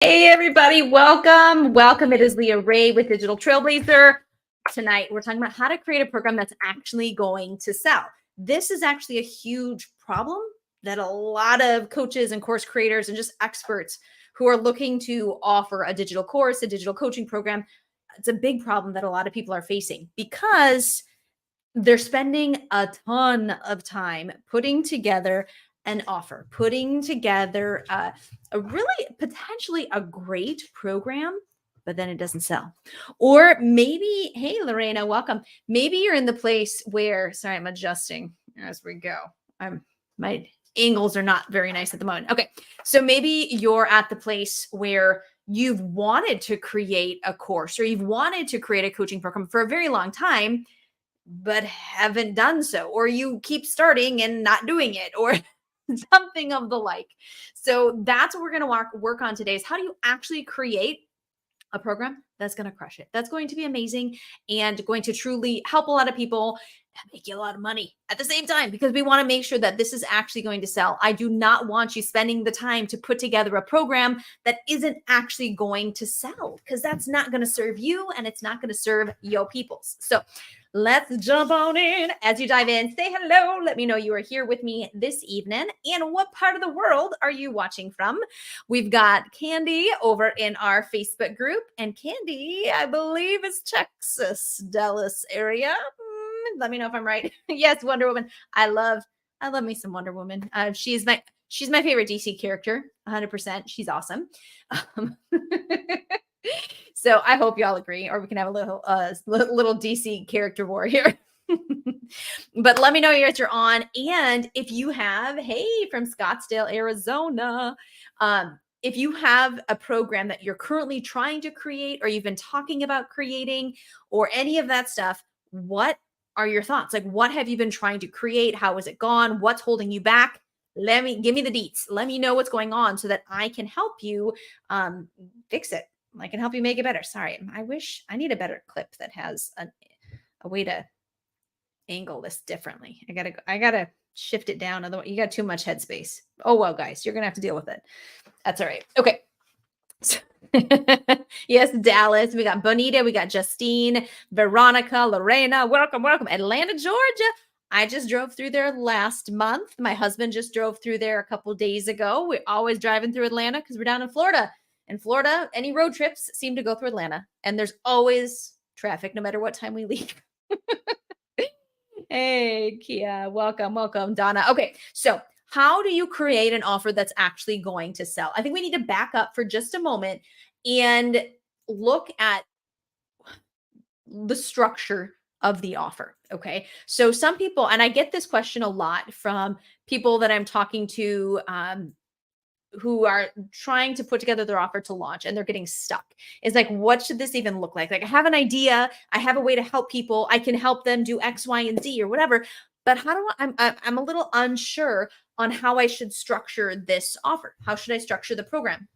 Hey everybody, welcome. Welcome. It is Leah Ray with Digital Trailblazer. Tonight we're talking about how to create a program that's actually going to sell. This is actually a huge problem that a lot of coaches and course creators and just experts who are looking to offer a digital course, a digital coaching program, it's a big problem that a lot of people are facing because they're spending a ton of time putting together an offer, putting together a really potentially a great program, but then it doesn't sell. Or maybe, hey, Lorena, welcome. Maybe you're in the place where, sorry, I'm adjusting as we go. My angles are not very nice at the moment. Okay. So maybe you're at the place where you've wanted to create a course or you've wanted to create a coaching program for a very long time but haven't done so, or you keep starting and not doing it, or something of the like. So that's what we're going to work on today is how do you actually create a program that's going to crush it, that's going to be amazing and going to truly help a lot of people and make you a lot of money at the same time, because we want to make sure that this is actually going to sell. I do not want you spending the time to put together a program that isn't actually going to sell, because that's not going to serve you and it's not going to serve your peoples. So let's jump on in. As you dive in, say hello. Let me know you are here with me this evening. And what part of the world are you watching from? We've got Candy over in our Facebook group. And Candy, I believe, is Texas, Dallas area. Let me know if I'm right. Yes, Wonder Woman. I love me some Wonder Woman. She's my favorite DC character, 100%. She's awesome. So I hope y'all agree, or we can have a little DC character war here. But let me know yours you're on. And if you have, hey, from Scottsdale, Arizona, if you have a program that you're currently trying to create, or you've been talking about creating, or any of that stuff, what are your thoughts? Like, what have you been trying to create? How has it gone? What's holding you back? Give me the deets. Let me know what's going on so that I can help you fix it. I can help you make it better. Sorry, I need a better clip that has a way to angle this differently. I gotta shift it down. Otherwise, you got too much headspace. Oh well, guys, you're gonna have to deal with it. That's all right. Okay. Yes, Dallas. We got Bonita. We got Justine, Veronica, Lorena. Welcome. Atlanta, Georgia. I just drove through there last month. My husband just drove through there a couple days ago. We're always driving through Atlanta because we're down in Florida. In Florida, any road trips seem to go through Atlanta, and there's always traffic no matter what time we leave. Hey, Kia, welcome, Donna. Okay, so how do you create an offer that's actually going to sell? I think we need to back up for just a moment and look at the structure of the offer. Okay, so some people, and I get this question a lot from people that I'm talking to, who are trying to put together their offer to launch and they're getting stuck. It's like, what should this even look like? Like, I have an idea, I have a way to help people, I can help them do X, Y, and Z or whatever. But how do I'm a little unsure on how I should structure this offer. How should I structure the program?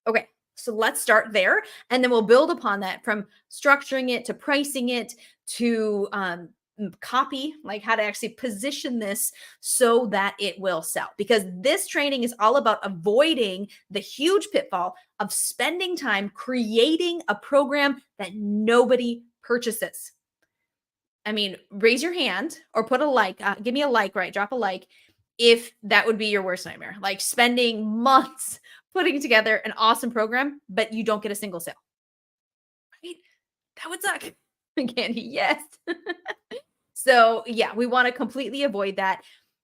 Okay, so let's start there. And then we'll build upon that, from structuring it to pricing it to copy, like how to actually position this so that it will sell. Because this training is all about avoiding the huge pitfall of spending time creating a program that nobody purchases. I mean, raise your hand or put a like, give me a like, right? Drop a like if that would be your worst nightmare. Like spending months putting together an awesome program, but you don't get a single sale. Right? That would suck. Candy, yes. So yeah, we want to completely avoid that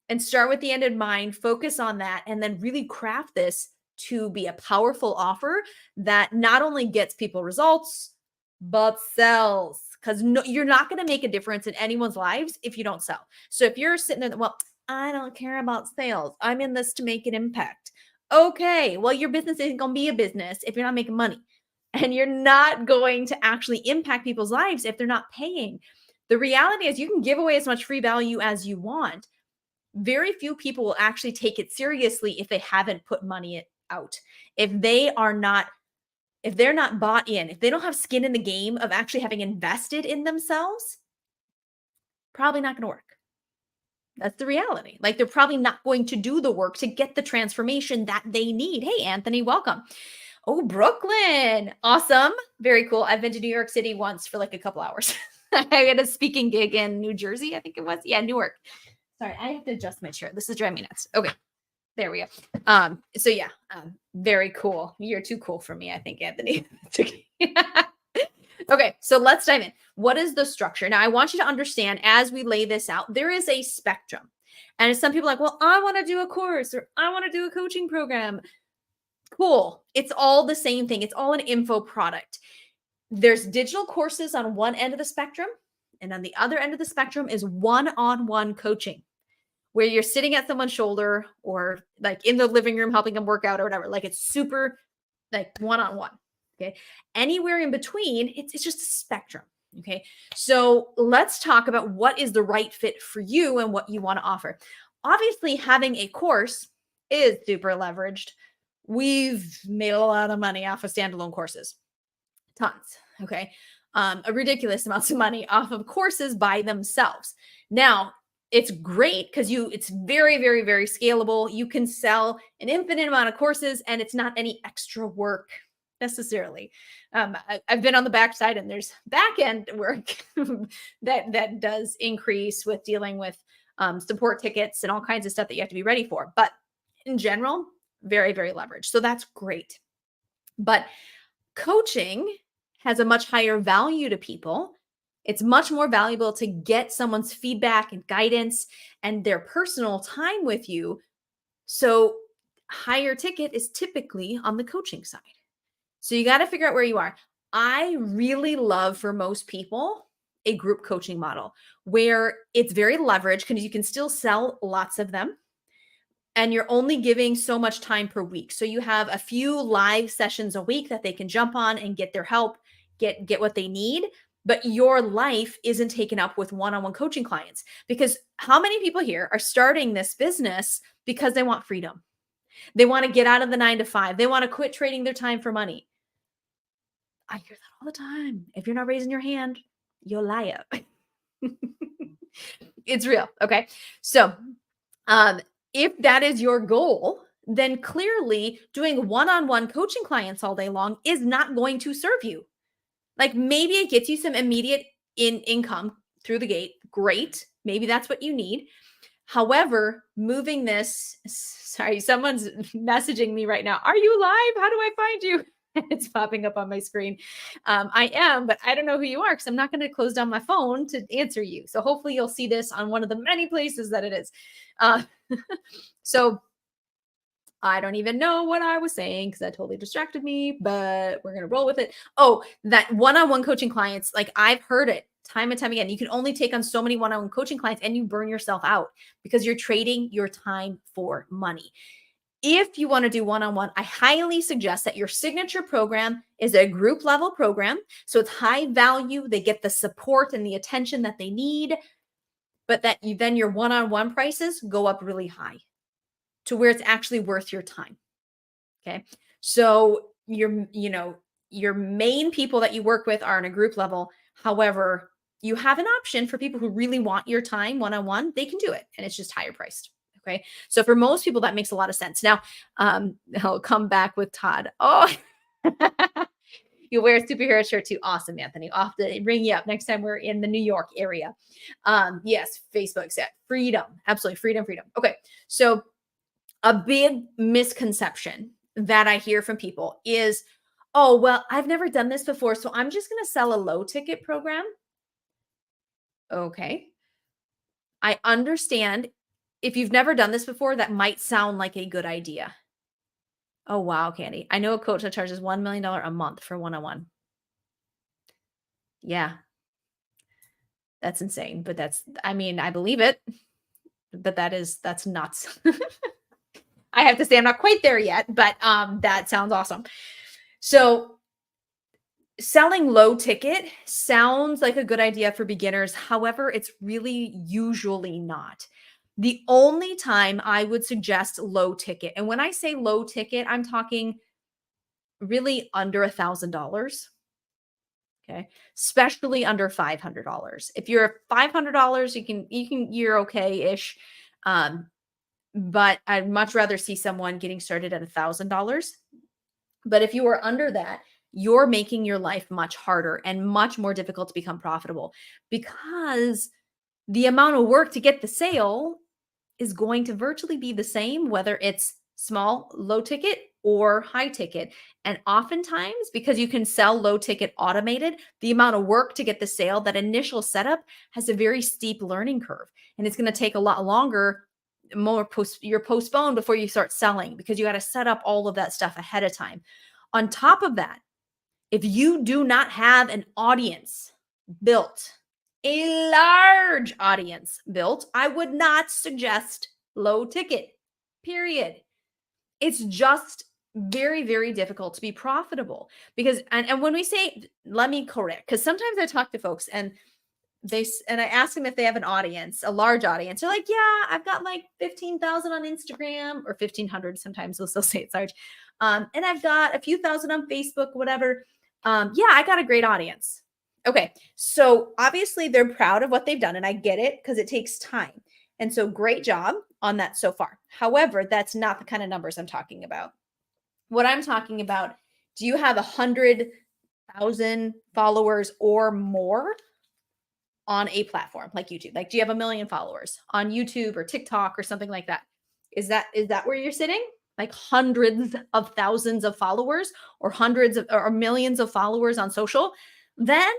and start with the end in mind, focus on that, and then really craft this to be a powerful offer that not only gets people results, but sells. Because you're not going to make a difference in anyone's lives if you don't sell. So if you're sitting there, well, I don't care about sales, I'm in this to make an impact. Okay, well, your business isn't going to be a business if you're not making money. And you're not going to actually impact people's lives if they're not paying. The reality is you can give away as much free value as you want. Very few people will actually take it seriously if they haven't put money out. If they're not bought in, if they don't have skin in the game of actually having invested in themselves, probably not going to work. That's the reality. Like, they're probably not going to do the work to get the transformation that they need. Hey, Anthony, welcome. Oh, Brooklyn. Awesome. Very cool. I've been to New York City once for like a couple hours. I had a speaking gig in New Jersey, I think it was. Yeah, Newark. Sorry, I have to adjust my chair. This is driving me nuts. Okay. There we go. So yeah, very cool. You're too cool for me, I think, Anthony. It's okay. Okay, so let's dive in. What is the structure? Now, I want you to understand as we lay this out, there is a spectrum. And some people are like, well, I want to do a course or I want to do a coaching program. Cool. It's all the same thing. It's all an info product. There's digital courses on one end of the spectrum, and on the other end of the spectrum is one-on-one coaching, where you're sitting at someone's shoulder or like in the living room helping them work out or whatever. Like it's super like one-on-one. Okay. Anywhere in between, it's just a spectrum. Okay. So let's talk about what is the right fit for you and what you want to offer. Obviously, having a course is super leveraged. We've made a lot of money off of standalone courses, tons. Okay. A ridiculous amounts of money off of courses by themselves. Now, it's great because it's very, very, very scalable. You can sell an infinite amount of courses and it's not any extra work necessarily. I've been on the backside and there's back end work that does increase with dealing with support tickets and all kinds of stuff that you have to be ready for. But in general, very, very leveraged. So that's great. But coaching has a much higher value to people. It's much more valuable to get someone's feedback and guidance and their personal time with you. So higher ticket is typically on the coaching side. So you got to figure out where you are. I really love for most people a group coaching model where it's very leveraged because you can still sell lots of them and you're only giving so much time per week. So you have a few live sessions a week that they can jump on and get their help, get what they need. But your life isn't taken up with one-on-one coaching clients, because how many people here are starting this business because they want freedom? They want to get out of the 9 to 5. They want to quit trading their time for money. I hear that all the time. If you're not raising your hand, you're a liar. It's real. Okay. So, if that is your goal, then clearly doing one-on-one coaching clients all day long is not going to serve you. Like maybe it gets you some immediate income through the gate. Great. Maybe that's what you need. However, moving this, sorry, someone's messaging me right now. Are you live? How do I find you? It's popping up on my screen. I am, but I don't know who you are because I'm not going to close down my phone to answer you. So hopefully you'll see this on one of the many places that it is. So I don't even know what I was saying because that totally distracted me, but we're going to roll with it. Oh, that one-on-one coaching clients, like I've heard it time and time again. You can only take on so many one-on-one coaching clients and you burn yourself out because you're trading your time for money. If you want to do one-on-one, I highly suggest that your signature program is a group level program. So it's high value. They get the support and the attention that they need, but that then your one-on-one prices go up really high to where it's actually worth your time. Okay. So your main people that you work with are on a group level. However, you have an option for people who really want your time one-on-one. They can do it and it's just higher priced. Okay. So for most people, that makes a lot of sense. Now, I'll come back with Todd. Oh, you wear a superhero shirt too. Awesome, Anthony. I'll have to ring you up next time we're in the New York area. Yes, Facebook said freedom. Absolutely. Freedom. Okay. So a big misconception that I hear from people is, oh, well, I've never done this before, so I'm just going to sell a low ticket program. Okay. I understand if you've never done this before, that might sound like a good idea. Oh, wow, Candy. I know a coach that charges $1 million a month for one-on-one. Yeah. That's insane, but I believe it, but that's nuts. I have to say I'm not quite there yet, but that sounds awesome. So selling low ticket sounds like a good idea for beginners. However, it's really usually not. The only time I would suggest low ticket, and when I say low ticket, I'm talking really under $1,000. Okay. Especially under $500. If you're at $500, you're okay-ish. But I'd much rather see someone getting started at $1,000 But if you are under that, you're making your life much harder and much more difficult to become profitable, because the amount of work to get the sale is going to virtually be the same, whether it's small, low ticket or high ticket. And oftentimes, because you can sell low ticket automated, the amount of work to get the sale, that initial setup has a very steep learning curve. And it's going to take a lot longer, you're postponed before you start selling, because you got to set up all of that stuff ahead of time. On top of that, if you do not have an audience built, a large audience built, I would not suggest low ticket, period. It's just very, very difficult to be profitable, because, and when we say, let me correct, because sometimes I talk to folks and I ask them if they have an audience, a large audience. They're like, yeah, I've got like 15,000 on Instagram, or 1,500. Sometimes they'll still say it's large. And I've got a few thousand on Facebook, whatever. Yeah, I got a great audience. Okay. So obviously they're proud of what they've done, and I get it, because it takes time. And so great job on that so far. However, that's not the kind of numbers I'm talking about. What I'm talking about, do you have 100,000 followers or more on a platform like YouTube? Like, do you have 1 million followers on YouTube or TikTok or something like that? Is that where you're sitting? Like hundreds of thousands of followers, or hundreds of or millions of followers on social? Then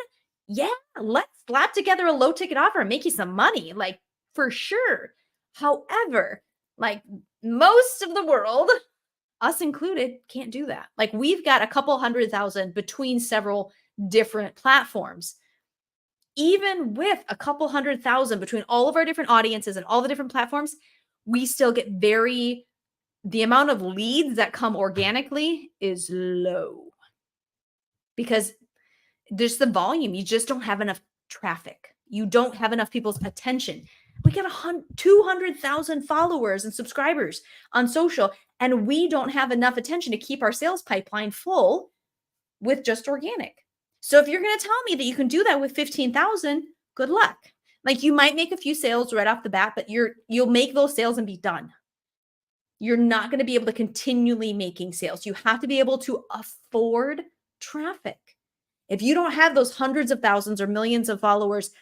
yeah, let's slap together a low ticket offer and make you some money, like, for sure. However, like, most of the world, us included, can't do that. Like, we've got a couple 100,000 between several different platforms. Even with a couple 100,000 between all of our different audiences and all the different platforms, we still get the amount of leads that come organically is low, because there's the volume. You just don't have enough traffic. You don't have enough people's attention. We got 200,000 followers and subscribers on social, and we don't have enough attention to keep our sales pipeline full with just organic. So if you're going to tell me that you can do that with 15,000, good luck. Like, you might make a few sales right off the bat, but you'll make those sales and be done. You're not going to be able to continually making sales. You have to be able to afford traffic. If you don't have those hundreds of thousands or millions of followers,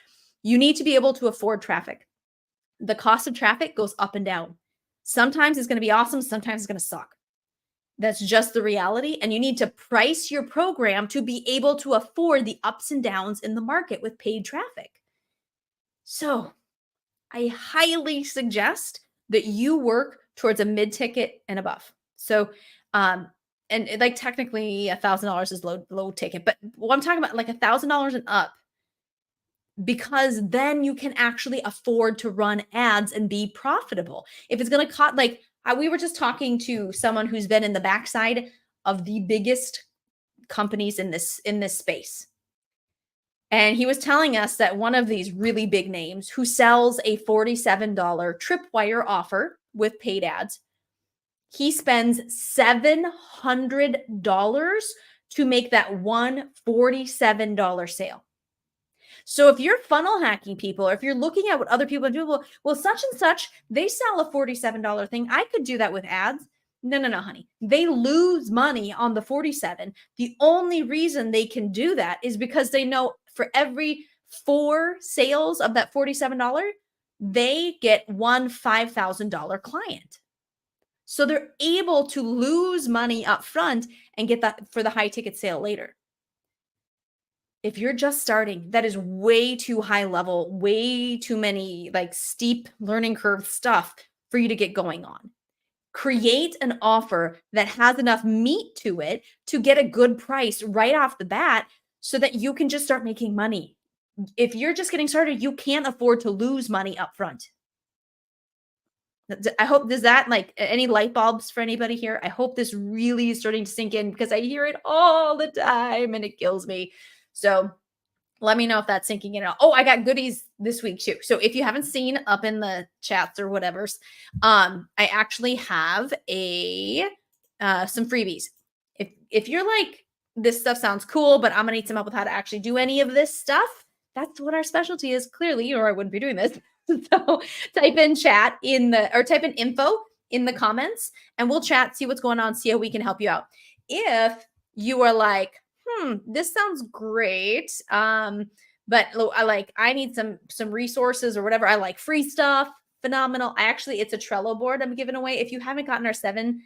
you need to be able to afford traffic. The cost of traffic goes up and down. Sometimes it's going to be awesome. Sometimes it's going to suck. That's just the reality. And you need to price your program to be able to afford the ups and downs in the market with paid traffic. So I highly suggest that you work towards a mid-ticket and above. So, and like, technically $1,000 is low ticket, but what I'm talking about, like $1,000 and up, because then you can actually afford to run ads and be profitable. If it's going to cost, like, we were just talking to someone who's been in the backside of the biggest companies in this space. And he was telling us that one of these really big names, who sells a $47 tripwire offer with paid ads, he spends $700 to make that one $47 sale. So if you're funnel hacking people, or if you're looking at what other people do, well, such and such, they sell a $47 thing, I could do that with ads. No, honey. They lose money on the 47. The only reason they can do that is because they know for every 4 sales of that $47, they get one $5,000 client. So they're able to lose money up front and get that for the high ticket sale later. If you're just starting, that is way too high level, way too many like steep learning curve stuff for you to get going on. Create an offer that has enough meat to it to get a good price right off the bat, so that you can just start making money. If you're just getting started, you can't afford to lose money up front. I hope, does that, like, any light bulbs for anybody here? I hope this really is starting to sink in, because I hear it all the time and it kills me. So let me know if that's sinking in. Oh, I got goodies this week too. So if you haven't seen up in the chats or whatever's, I actually have some freebies. If you're like, this stuff sounds cool, but I'm gonna need some help with how to actually do any of this stuff, that's what our specialty is, clearly, or I wouldn't be doing this. So type in chat type in info in the comments, and we'll chat, see what's going on, see how we can help you out. if you are like, this sounds great. But I need some resources or whatever. I like free stuff. Phenomenal. It's a Trello board I'm giving away. If you haven't gotten our seven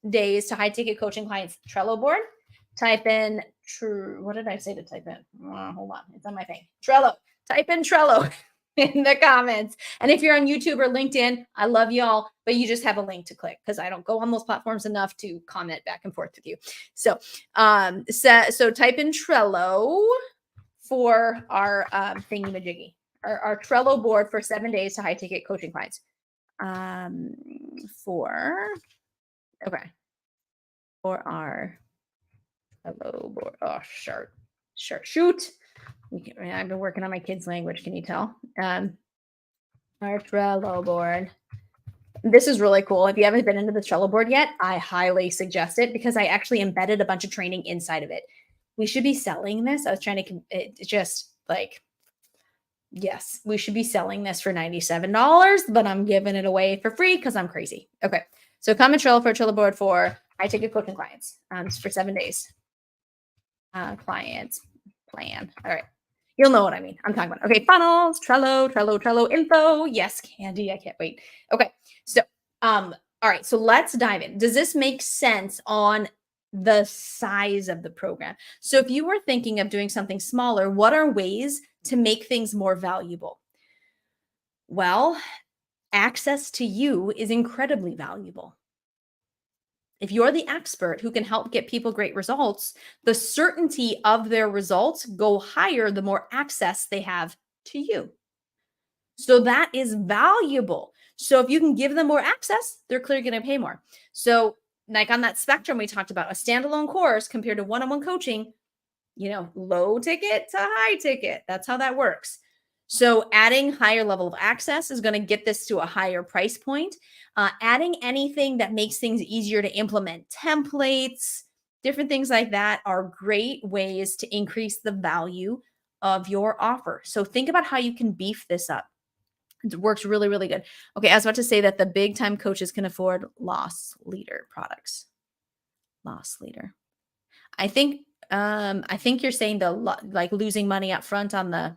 days to high ticket coaching clients Trello board, type in what did I say to type in? Hold on. It's on my thing. Trello. Type in Trello in the comments. And if you're on YouTube or LinkedIn, I love y'all, but you just have a link to click because I don't go on those platforms enough to comment back and forth with you. So type in Trello for our thingy-majiggy, our Trello board for 7 days to high ticket coaching clients. For our Trello board. Oh, sure. Shoot. I've been working on my kids' language. Can you tell? Our Trello board. This is really cool. If you haven't been into the Trello board yet, I highly suggest it because I actually embedded a bunch of training inside of it. We should be selling this. I was trying to yes, we should be selling this for $97, but I'm giving it away for free because I'm crazy. Okay. So come in Trello for a Trello board for high ticket coaching clients for 7 days. Clients plan. All right. You'll know what I mean. I'm talking about. Okay. Funnels, Trello info. Yes, Candy. I can't wait. Okay. So, all right. So let's dive in. Does this make sense on the size of the program? So if you were thinking of doing something smaller, what are ways to make things more valuable? Well, access to you is incredibly valuable. If you're the expert who can help get people great results, the certainty of their results go higher the more access they have to you. So that is valuable. So if you can give them more access, they're clearly going to pay more. So like on that spectrum we talked about, a standalone course compared to one-on-one coaching, low ticket to high ticket. That's how that works. So adding higher level of access is going to get this to a higher price point. Adding anything that makes things easier to implement, templates, different things like that are great ways to increase the value of your offer. So think about how you can beef this up. It works really, really good. Okay, I was about to say that the big time coaches can afford loss leader products. Loss leader. I think you're saying like losing money up front on the,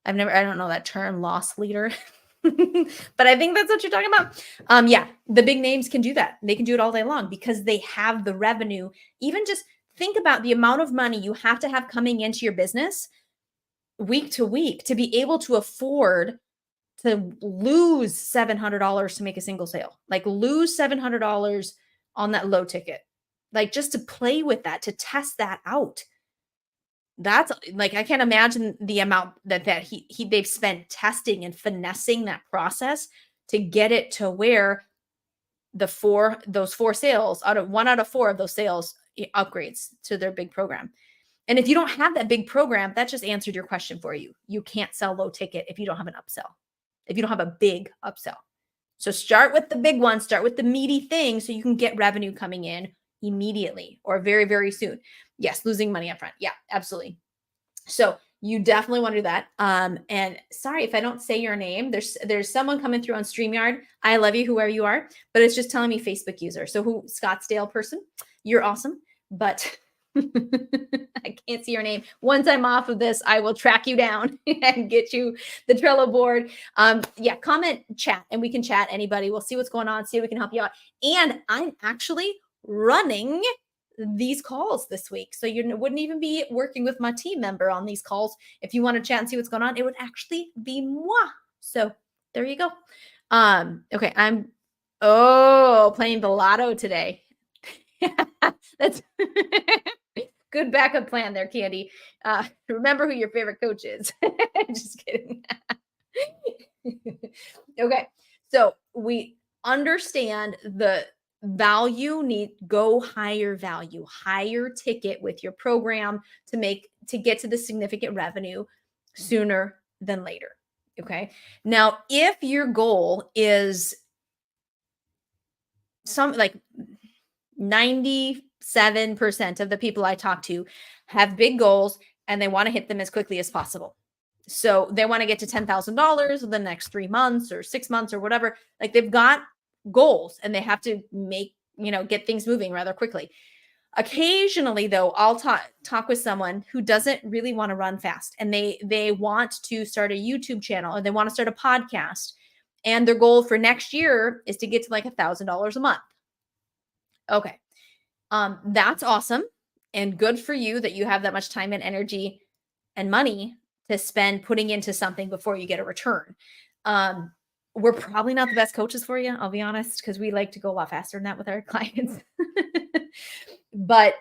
I don't know that term, loss leader, but I think that's what you're talking about. Yeah, the big names can do that. They can do it all day long because they have the revenue. Even just think about the amount of money you have to have coming into your business week to week to be able to afford to lose $700 to make a single sale, like lose $700 on that low ticket, like just to play with that, to test that out. That's like, I can't imagine the amount that they've spent testing and finessing that process to get it to where those four sales one out of four of those sales upgrades to their big program. And if you don't have that big program, that just answered your question for you. You can't sell low ticket if you don't have an upsell, if you don't have a big upsell. So start with the big one, start with the meaty thing so you can get revenue coming in immediately or very, very soon. Yes, losing money up front. Yeah, absolutely. So you definitely want to do that. And sorry if I don't say your name. There's someone coming through on StreamYard. I love you, whoever you are, but it's just telling me Facebook user. So Scottsdale person, you're awesome, but I can't see your name. Once I'm off of this, I will track you down and get you the Trello board. Yeah, comment, chat, and we can chat anybody. We'll see what's going on, see if we can help you out. And I'm actually running these calls this week. So you wouldn't even be working with my team member on these calls. If you want to chat and see what's going on, it would actually be moi. So there you go. Okay, I'm playing the lotto today. That's good backup plan there, Candy. Remember who your favorite coach is. Just kidding. Okay, so we understand the value go higher value, higher ticket with your program to get to the significant revenue sooner than later. Okay. Now, if your goal is like 97% of the people I talk to have big goals and they want to hit them as quickly as possible. So they want to get to $10,000 in the next 3 months or 6 months or whatever. Like they've got goals and they have to make get things moving rather quickly. Occasionally, though, I'll talk with someone who doesn't really want to run fast, and they want to start a YouTube channel, or they want to start a podcast, and their goal for next year is to get to like $1,000 a month. Okay. That's awesome and good for you that you have that much time and energy and money to spend putting into something before you get a return. We're probably not the best coaches for you, I'll be honest, because we like to go a lot faster than that with our clients. But,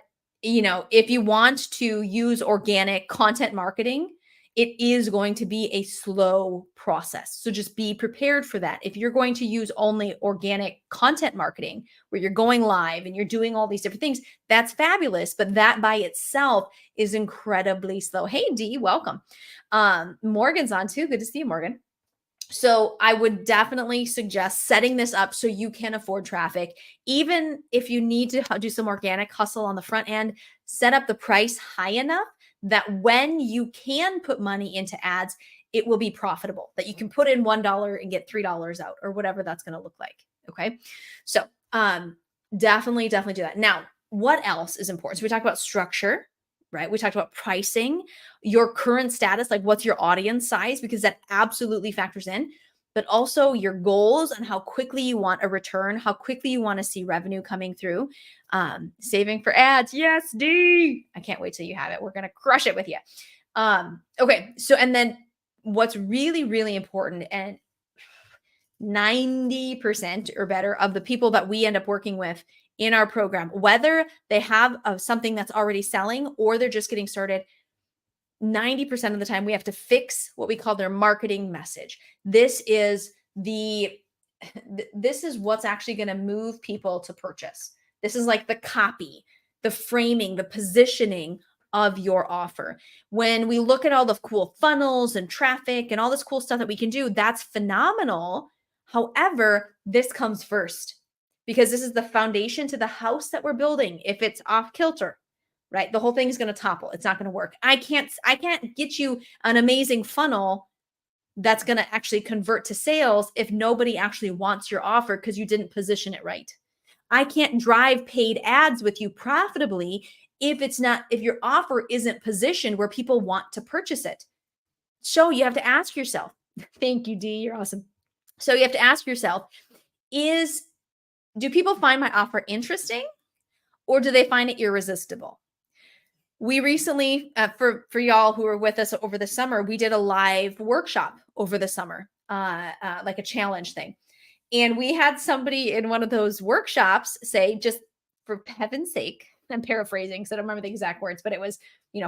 if you want to use organic content marketing, it is going to be a slow process. So just be prepared for that. If you're going to use only organic content marketing, where you're going live and you're doing all these different things, that's fabulous. But that by itself is incredibly slow. Hey, Dee, welcome. Morgan's on too. Good to see you, Morgan. So I would definitely suggest setting this up so you can afford traffic. Even if you need to do some organic hustle on the front end, set up the price high enough that when you can put money into ads, it will be profitable, that you can put in $1 and get $3 out, or whatever that's going to look like. Okay. So definitely do that. Now, what else is important? So we talked about structure, right? We talked about pricing, your current status, like what's your audience size, because that absolutely factors in, but also your goals and how quickly you want a return, how quickly you want to see revenue coming through. Saving for ads. Yes, D. I can't wait till you have it. We're going to crush it with you. Okay. So, and then what's really, really important, and 90% or better of the people that we end up working with in our program, whether they have something that's already selling or they're just getting started, 90% of the time we have to fix what we call their marketing message. This is what's actually going to move people to purchase. This is like the copy, the framing, the positioning of your offer. When we look at all the cool funnels and traffic and all this cool stuff that we can do, that's phenomenal. However, this comes first, because this is the foundation to the house that we're building. If it's off kilter, right, the whole thing is going to topple. It's not going to work. I can't get you an amazing funnel that's going to actually convert to sales if nobody actually wants your offer because you didn't position it right. I can't drive paid ads with you profitably if your offer isn't positioned where people want to purchase it. So you have to ask yourself, thank you, Dee, you're awesome. So you have to ask yourself, do people find my offer interesting, or do they find it irresistible? We recently, for y'all who were with us over the summer, we did a live workshop over the summer, like a challenge thing. And we had somebody in one of those workshops say, just for heaven's sake, I'm paraphrasing, so I don't remember the exact words, but it was,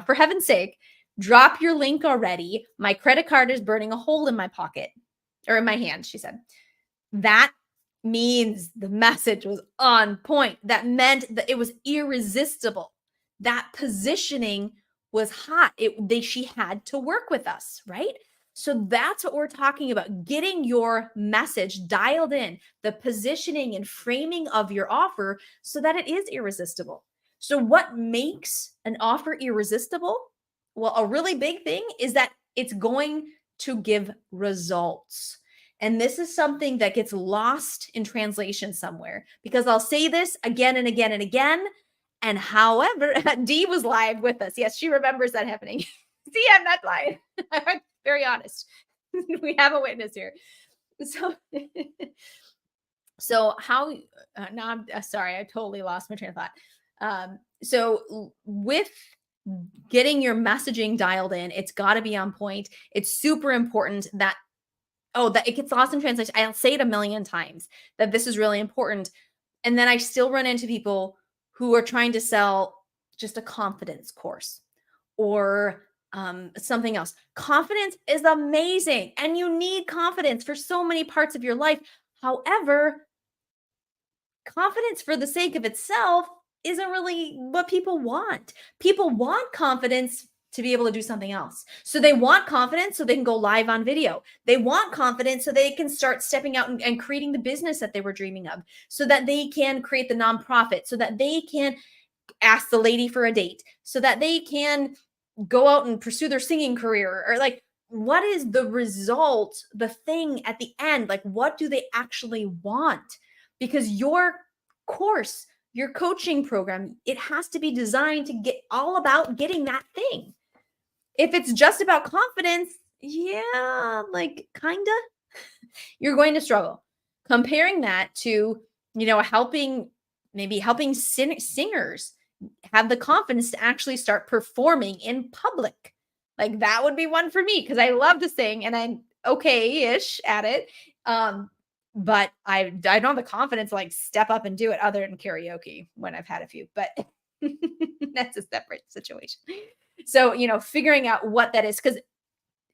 for heaven's sake, drop your link already. My credit card is burning a hole in my pocket, or in my hand, she said. That means the message was on point. That meant that it was irresistible. That positioning was hot. She had to work with us, right? So that's what we're talking about, getting your message dialed in, the positioning and framing of your offer so that it is irresistible. So what makes an offer irresistible? Well, a really big thing is that it's going to give results. And this is something that gets lost in translation somewhere, because I'll say this again and again and again. And however, Dee was live with us. Yes, she remembers that happening. See, I'm not lying. I'm very honest. We have a witness here. So how, now I'm sorry, I totally lost my train of thought. So with getting your messaging dialed in, it's got to be on point. It's super important that it gets lost in translation. I'll say it a million times that this is really important. And then I still run into people who are trying to sell just a confidence course or something else. Confidence is amazing, and you need confidence for so many parts of your life. However, confidence for the sake of itself isn't really what people want. People want confidence to be able to do something else. So they want confidence so they can go live on video. They want confidence so they can start stepping out and creating the business that they were dreaming of, so that they can create the nonprofit, so that they can ask the lady for a date, so that they can go out and pursue their singing career, or like, what is the result, the thing at the end? Like, what do they actually want? Because your course, your coaching program, it has to be designed to get all about getting that thing. If it's just about confidence, yeah, like kinda, you're going to struggle. Comparing that to, helping maybe helping singers have the confidence to actually start performing in public. Like that would be one for me because I love to sing and I'm okay-ish at it. Um, but I don't have the confidence to like step up and do it other than karaoke when I've had a few, but that's a separate situation. So, figuring out what that is, because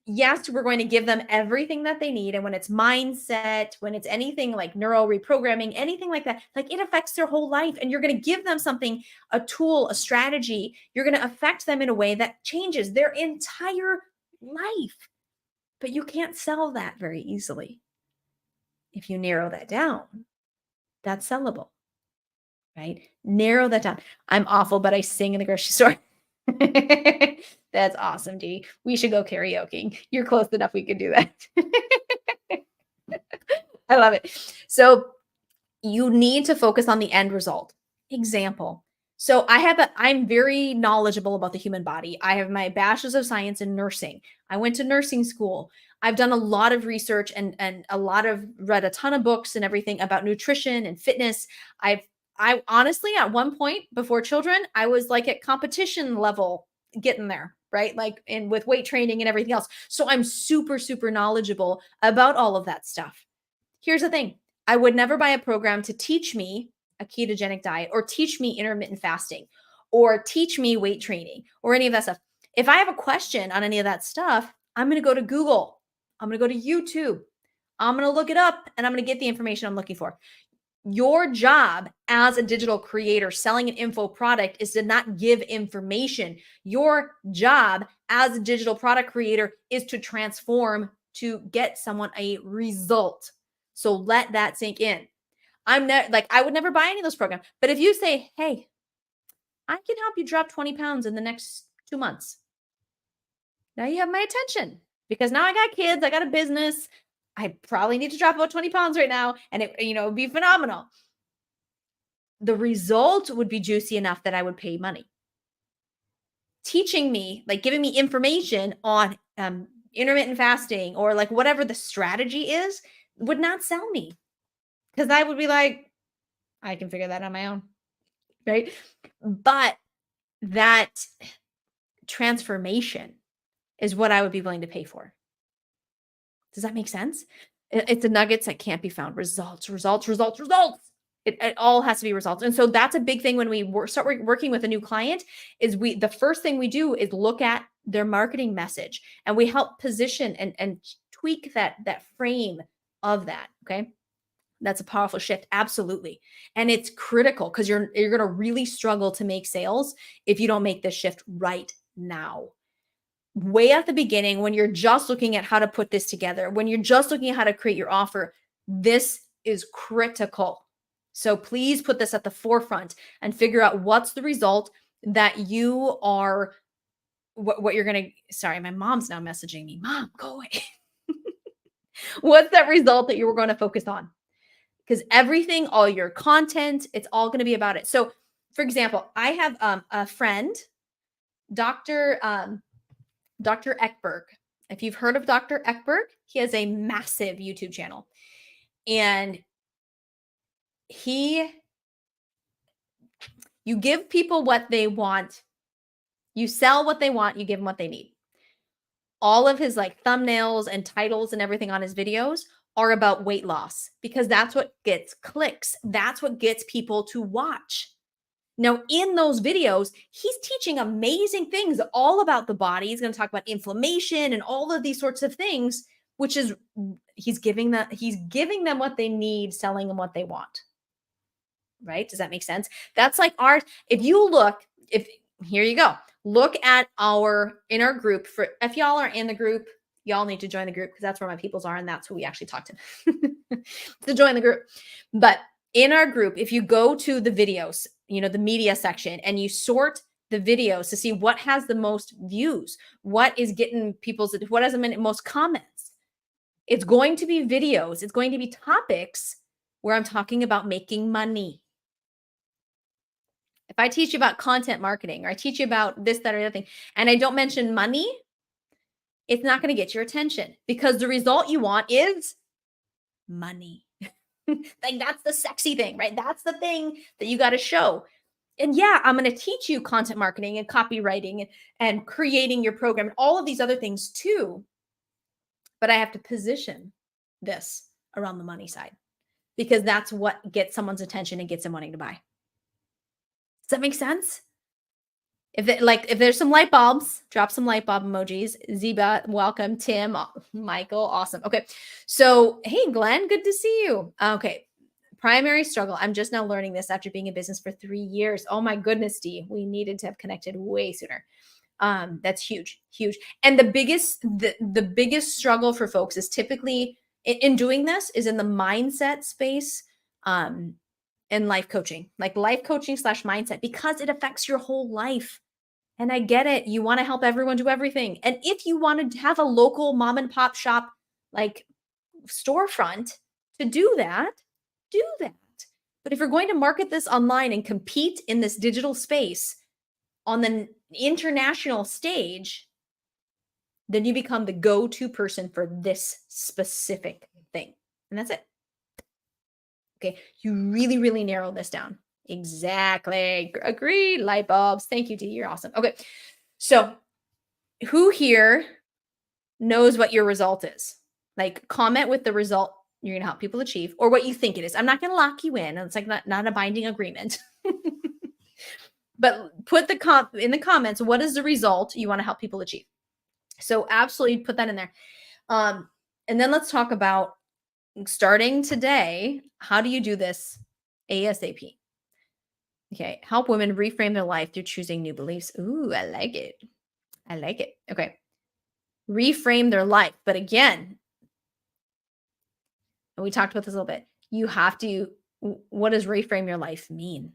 yes, we're going to give them everything that they need. And when it's mindset, when it's anything like neural reprogramming, anything like that, like it affects their whole life. And you're going to give them something, a tool, a strategy. You're going to affect them in a way that changes their entire life. But you can't sell that very easily. If you narrow that down, that's sellable, right? Narrow that down. I'm awful, but I sing in the grocery store. That's awesome, Dee. We should go karaoke. You're close enough. We could do that. I love it. So you need to focus on the end result. Example. So I'm very knowledgeable about the human body. I have my bachelor's of science in nursing. I went to nursing school. I've done a lot of research and read a ton of books and everything about nutrition and fitness. I honestly, at one point before children, I was like at competition level getting there, right? Like, and with weight training and everything else. So I'm super, super knowledgeable about all of that stuff. Here's the thing. I would never buy a program to teach me a ketogenic diet or teach me intermittent fasting or teach me weight training or any of that stuff. If I have a question on any of that stuff, I'm going to go to Google. I'm going to go to YouTube. I'm going to look it up and I'm going to get the information I'm looking for. Your job as a digital creator selling an info product is to not give information. Your job as a digital product creator is to transform, to get someone a result. So let that sink in. I would never buy any of those programs. But if you say, hey, I can help you drop 20 pounds in the next 2 months. Now you have my attention because now I got kids, I got a business. I probably need to drop about 20 pounds right now and it would be phenomenal. The result would be juicy enough that I would pay money. Teaching me, like giving me information on intermittent fasting or like whatever the strategy is, would not sell me because I would be like, I can figure that on my own, right? But that transformation is what I would be willing to pay for. Does that make sense? It's the nuggets that can't be found. Results, results, results, results. It all has to be results. And so that's a big thing when we start working with a new client is the first thing we do is look at their marketing message and we help position and tweak that frame of that. Okay. That's a powerful shift. Absolutely. And it's critical because you're going to really struggle to make sales if you don't make this shift right now. Way at the beginning, when you're just looking at how to put this together, when you're just looking at how to create your offer, this is critical. So please put this at the forefront and figure out what's the result that you are, what you're going to, sorry, my mom's now messaging me. Mom, go away. What's that result that you were going to focus on? Because everything, all your content, it's all going to be about it. So for example, I have a friend, Dr. Ekberg. If you've heard of Dr. Ekberg, he has a massive YouTube channel. And you give people what they want. You sell what they want. You give them what they need. All of his like thumbnails and titles and everything on his videos are about weight loss because that's what gets clicks. That's what gets people to watch. Now, in those videos, he's teaching amazing things all about the body. He's going to talk about inflammation and all of these sorts of things, which is he's giving them what they need, selling them what they want. Right? Does that make sense? That's like here you go. Look at in our group if y'all are in the group, y'all need to join the group because that's where my peoples are and that's who we actually talk to. To join the group. But in our group, if you go to the videos, the media section and you sort the videos to see what has the most views, what has the most comments, it's going to be videos. It's going to be topics where I'm talking about making money. If I teach you about content marketing or I teach you about this, that, or the other thing, and I don't mention money, it's not going to get your attention because the result you want is money. Like that's the sexy thing, right? That's the thing that you got to show. And yeah, I'm going to teach you content marketing and copywriting and creating your program and all of these other things too. But I have to position this around the money side because that's what gets someone's attention and gets them wanting to buy. Does that make sense? If there's some light bulbs, drop some light bulb emojis. Ziba, welcome. Tim, Michael, awesome. Okay. So, hey, Glenn, good to see you. Okay. Primary struggle. I'm just now learning this after being in business for 3 years. Oh my goodness, Dee. We needed to have connected way sooner. That's huge, huge. And the biggest struggle for folks is typically in doing this is in the mindset space. And life coaching, like life coaching / mindset, because it affects your whole life. And I get it. You want to help everyone do everything. And if you want to have a local mom and pop shop, like storefront to do that, do that. But if you're going to market this online and compete in this digital space on the international stage, then you become the go-to person for this specific thing. And that's it. Okay. You really, really narrow this down. Exactly. Agreed. Light bulbs. Thank you, Dee. You're awesome. Okay. So who here knows what your result is? Like comment with the result you're going to help people achieve or what you think it is. I'm not going to lock you in. It's like not a binding agreement. But put in the comments, what is the result you want to help people achieve? So absolutely put that in there. And then let's talk about starting today. How do you do this ASAP? Okay. Help women reframe their life through choosing new beliefs. Ooh, I like it. I like it. Okay. Reframe their life. But again, and we talked about this a little bit, you have to, what does reframe your life mean?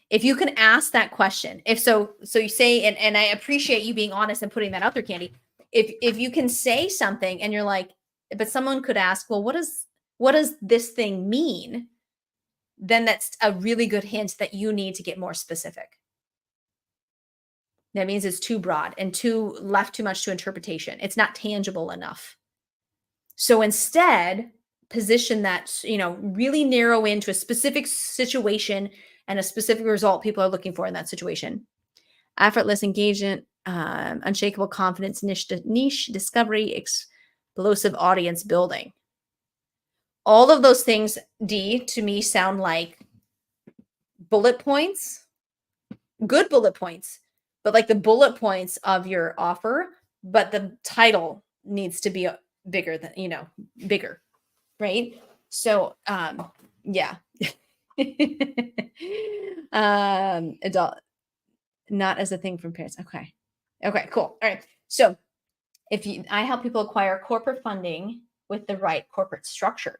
If you can ask that question, so you say, and I appreciate you being honest and putting that out there, Candy. If you can say something and you're like, but someone could ask, well, what does this thing mean? Then that's a really good hint that you need to get more specific. That means it's too broad and left too much to interpretation. It's not tangible enough. So instead, position that, really narrow into a specific situation and a specific result people are looking for in that situation. Effortless engagement, unshakable confidence, niche discovery, explosive audience building. All of those things, D, to me sound like bullet points, good bullet points, but like the bullet points of your offer, but the title needs to be bigger than, bigger, right? So, yeah. Adult, not as a thing from parents. Okay. Okay, cool. All right. So I help people acquire corporate funding with the right corporate structure.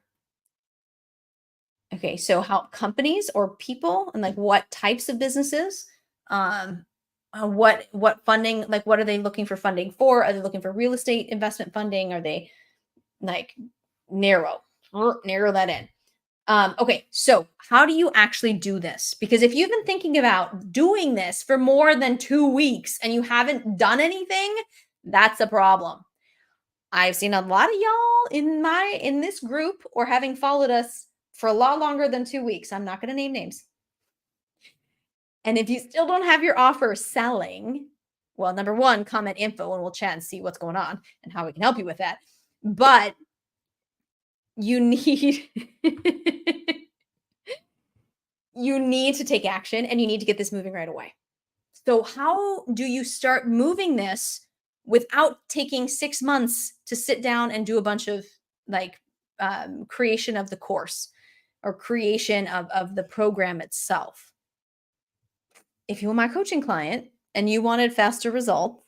Okay. So help companies or people and like what types of businesses, what funding, like what are they looking for funding for? Are they looking for real estate investment funding? Are they like narrow that in? Okay, so how do you actually do this? Because if you've been thinking about doing this for more than 2 weeks and you haven't done anything, that's a problem. I've seen a lot of y'all in this group or having followed us for a lot longer than 2 weeks. I'm not going to name names. And if you still don't have your offer selling, well, number one, comment info and we'll chat and see what's going on and how we can help you with that. But you need you need to take action and you need to get this moving right away. So how do you start moving this without taking 6 months to sit down and do a bunch of like creation of the course or creation of the program itself? If you were my coaching client and you wanted faster results,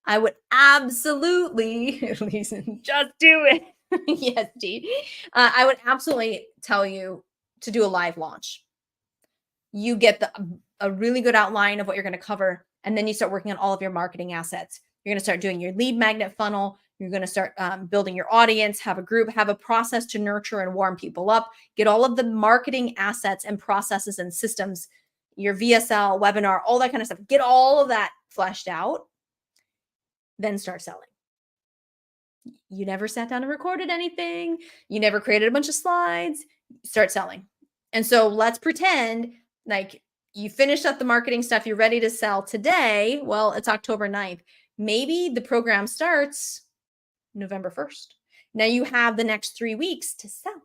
I would absolutely, listen, just do it. Yes, Dee. I would absolutely tell you to do a live launch. You get a really good outline of what you're going to cover, and then you start working on all of your marketing assets. You're going to start doing your lead magnet funnel, You're going to start building your audience, have a group, have a process to nurture and warm people up, get all of the marketing assets and processes and systems, your VSL, webinar, all that kind of stuff. Get all of that fleshed out, then start selling. You never sat down and recorded anything. You never created a bunch of slides. Start selling. And so let's pretend like you finished up the marketing stuff. You're ready to sell today. Well, it's October 9th. Maybe the program starts November 1st. Now you have the next 3 weeks to sell.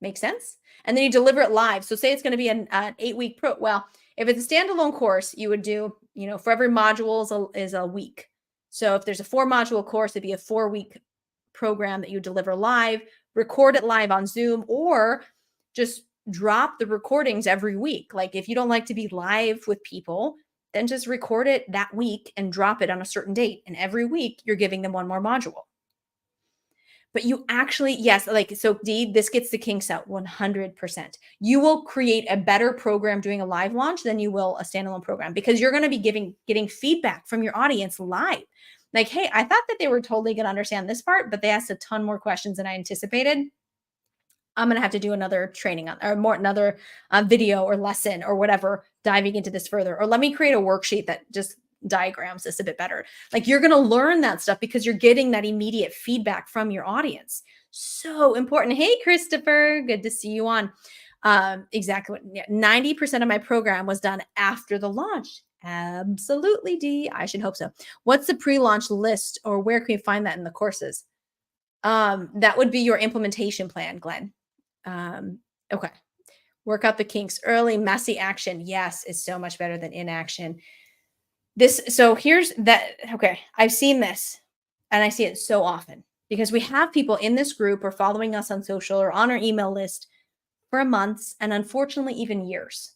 Make sense? And then you deliver it live. So say it's going to be an 8-week pro. Well, if it's a standalone course, you would do, for every module is a week. So if there's a 4-module course, it'd be a 4-week program that you deliver live, record it live on Zoom, or just drop the recordings every week. Like if you don't like to be live with people, then just record it that week and drop it on a certain date. And every week you're giving them one more module. But you actually, yes, so Dee, this gets the kinks out 100%. You will create a better program doing a live launch than you will a standalone program, because you're going to be getting feedback from your audience live. Like, hey, I thought that they were totally going to understand this part, but they asked a ton more questions than I anticipated. I'm going to have to do another training another video or lesson or whatever, diving into this further. Or let me create a worksheet that just diagrams this a bit better. Like, you're going to learn that stuff because you're getting that immediate feedback from your audience. So important. Hey, Christopher, good to see you on. Exactly. 90% of my program was done after the launch. Absolutely, Dee. I should hope so. What's the pre-launch list, or where can you find that in the courses? That would be your implementation plan, Glenn. Okay. Work out the kinks early. Messy action. Yes, is so much better than inaction. So here's that. Okay. I've seen this, and I see it so often because we have people in this group or following us on social or on our email list for months, and unfortunately even years,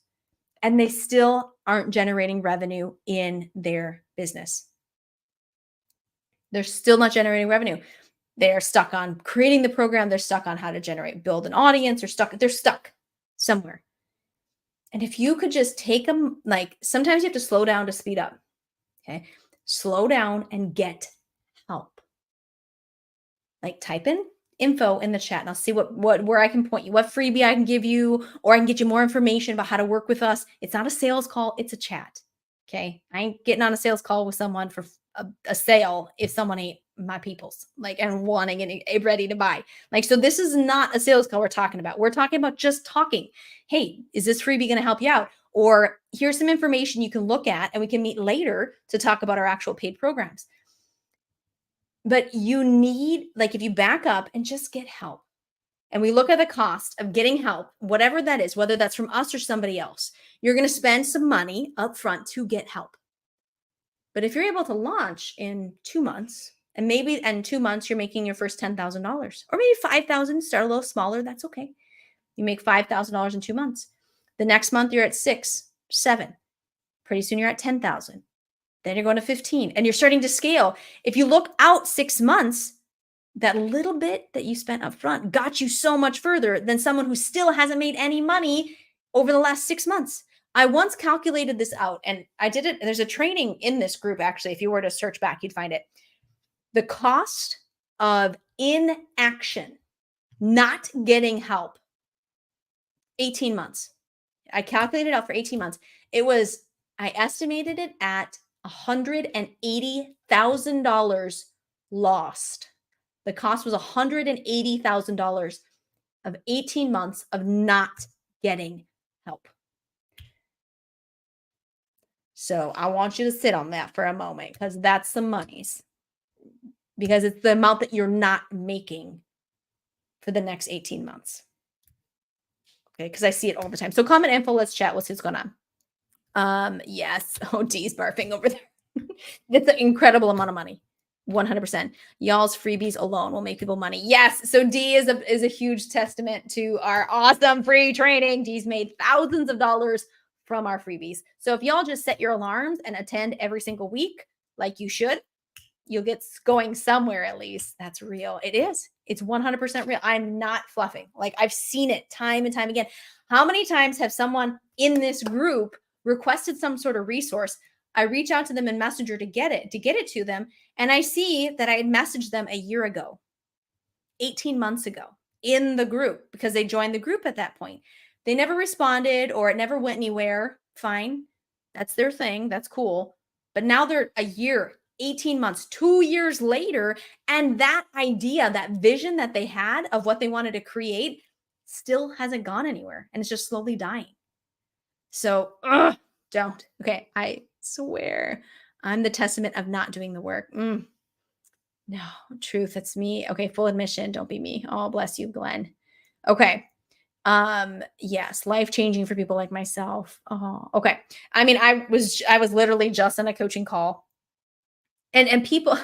and they still aren't generating revenue in their business. They're still not generating revenue. They're stuck on creating the program. They're stuck on how to build an audience. They're stuck somewhere. And if you could just take them, like, sometimes you have to slow down to speed up. Okay. Slow down and get help. Like, type in info in the chat and I'll see where I can point you, what freebie I can give you, or I can get you more information about how to work with us. It's not a sales call. It's a chat. Okay. I ain't getting on a sales call with someone for a sale if someone ain't my people's, like, and wanting it ready to buy. Like, so this is not a sales call we're talking about. We're talking about just talking. Hey, is this freebie going to help you out? Or here's some information you can look at, and we can meet later to talk about our actual paid programs. But you need, like, if you back up and just get help, and we look at the cost of getting help, whatever that is, whether that's from us or somebody else, you're going to spend some money up front to get help. But if you're able to launch in 2 months, and maybe in 2 months, you're making your first $10,000 or maybe $5,000, start a little smaller. That's okay. You make $5,000 in 2 months. The next month you're at 6, 7. Pretty soon you're at 10,000. Then you're going to 15 and you're starting to scale. If you look out 6 months, that little bit that you spent up front got you so much further than someone who still hasn't made any money over the last 6 months. I once calculated this out, and I did it. There's a training in this group, actually. If you were to search back, you'd find it. The cost of inaction, not getting help, 18 months. I calculated it out for 18 months. I estimated it at $180,000 lost. The cost was $180,000 of 18 months of not getting help. So I want you to sit on that for a moment, because that's some monies. Because it's the amount that you're not making for the next 18 months. Okay, because I see it all the time. So comment info, let's chat. Let's see what's going on. Yes. Oh, D's barfing over there. It's an incredible amount of money. 100%. Y'all's freebies alone will make people money. Yes. So D is a huge testament to our awesome free training. D's made thousands of dollars from our freebies. So if y'all just set your alarms and attend every single week, like you should, you'll get going somewhere at least. That's real. It is. It's 100% real. I'm not fluffing. Like, I've seen it time and time again. How many times have someone in this group requested some sort of resource? I reach out to them in Messenger to get it to them. And I see that I had messaged them a year ago, 18 months ago in the group because they joined the group at that point. They never responded or it never went anywhere. Fine. That's their thing. That's cool. But now they're a year, 18 months, 2 years later. And that idea, that vision that they had of what they wanted to create still hasn't gone anywhere. And it's just slowly dying. So don't. Okay. I swear I'm the testament of not doing the work. No, truth, it's me. Okay, full admission, don't be me. Oh, bless you, Glenn. Okay. Yes, life-changing for people like myself. Oh, okay. I mean, I was literally just on a coaching call and people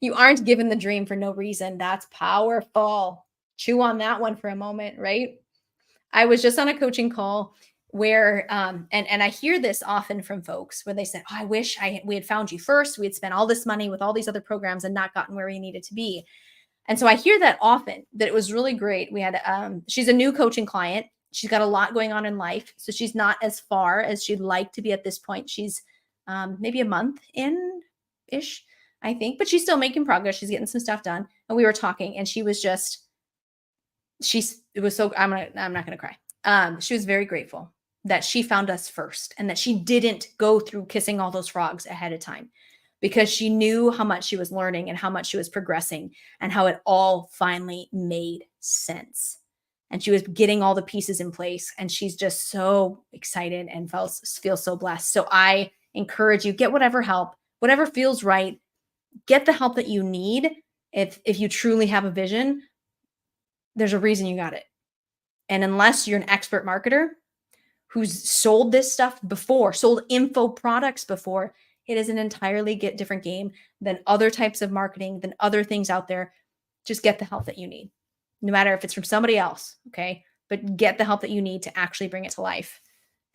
you aren't given the dream for no reason. That's powerful. Chew on that one for a moment, right? I was just on a coaching call where and I hear this often from folks where they said, "Oh, I wish we had found you first. We had spent all this money with all these other programs and not gotten where we needed to be." And so I hear that often, that it was really great. We had she's a new coaching client. She's got a lot going on in life, so she's not as far as she'd like to be at this point. She's maybe a month in ish, I think, but she's still making progress. She's getting some stuff done. And we were talking and she was just it was so I'm not gonna cry. She was very grateful that she found us first and that she didn't go through kissing all those frogs ahead of time because she knew how much she was learning and how much she was progressing and how it all finally made sense. And she was getting all the pieces in place and she's just so excited and feels so blessed. So I encourage you, get whatever help, whatever feels right, get the help that you need. If you truly have a vision, there's a reason you got it. And unless you're an expert marketer who's sold this stuff before, sold info products before, it is an entirely different game than other types of marketing, than other things out there. Just get the help that you need, no matter if it's from somebody else. Okay. But get the help that you need to actually bring it to life.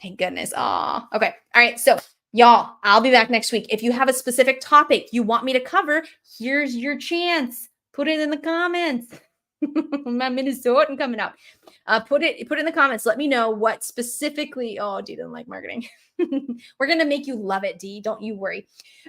Thank goodness. Oh, okay. All right. So, y'all, I'll be back next week. If you have a specific topic you want me to cover, here's your chance. Put it in the comments. My Minnesotan coming up. Put it in the comments. Let me know what specifically. Oh, Dee doesn't like marketing. We're gonna make you love it, Dee. Don't you worry.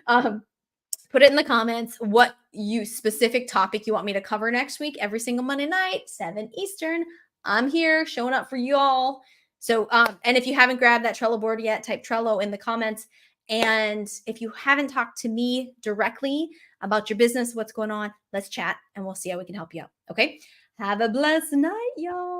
Put it in the comments what specific topic you want me to cover next week. Every single Monday night, 7 Eastern. I'm here showing up for you all. So, and if you haven't grabbed that Trello board yet, type Trello in the comments. And if you haven't talked to me directly about your business, what's going on, let's chat and we'll see how we can help you out. Okay. Have a blessed night, y'all.